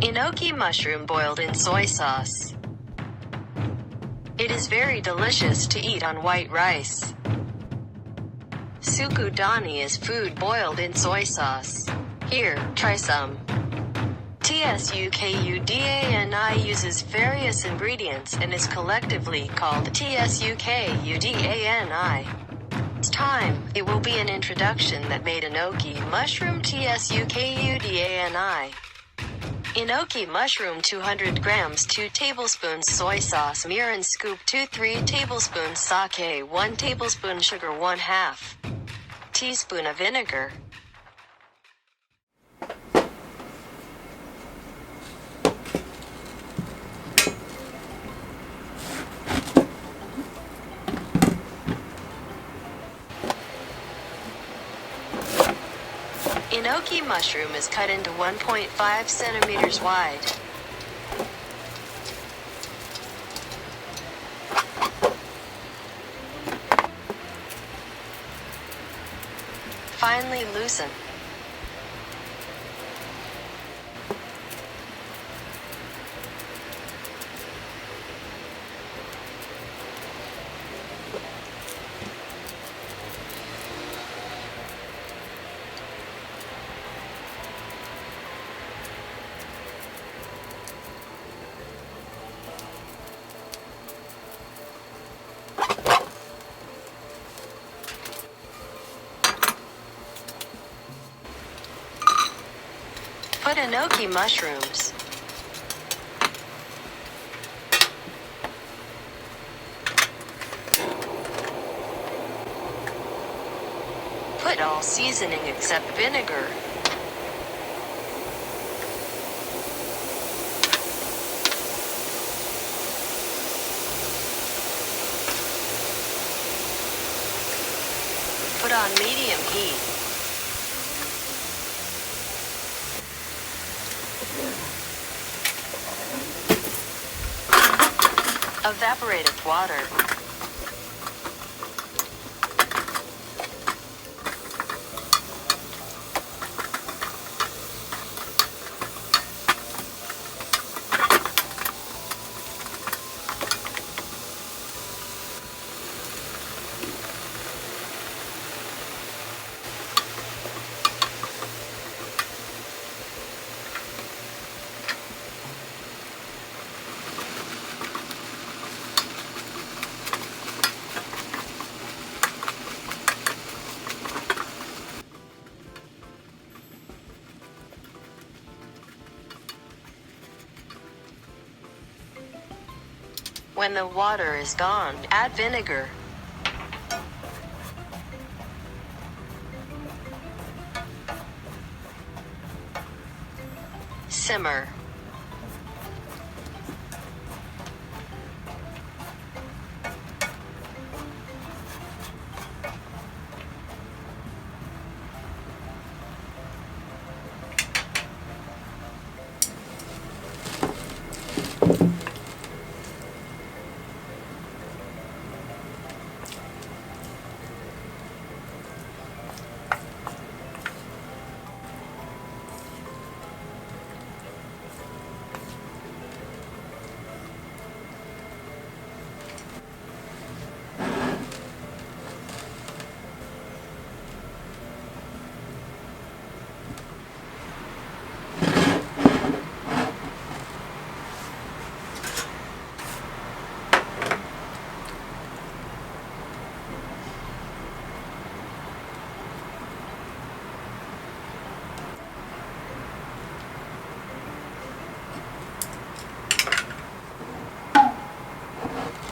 Enoki mushroom boiled in soy sauce. It is very delicious to eat on white rice. TSUKUDANI is food boiled in soy sauce. Here, try some. TSUKUDANI uses various ingredients and is collectively called TSUKUDANI. It's time, it will be an introduction that made Enoki mushroom TSUKUDANI. Enoki mushroom 200 grams 2 tablespoons soy sauce mirin scoop 2-3 tablespoons sake 1 tablespoon sugar 1/2 teaspoon of vinegar. Enoki mushroom is cut into 1.5 centimeters wide. Finely loosen. Put Enoki mushrooms. Put all seasoning except vinegar. Put on medium heat. Evaporated water. When the water is gone, add vinegar. Simmer.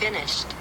Finished.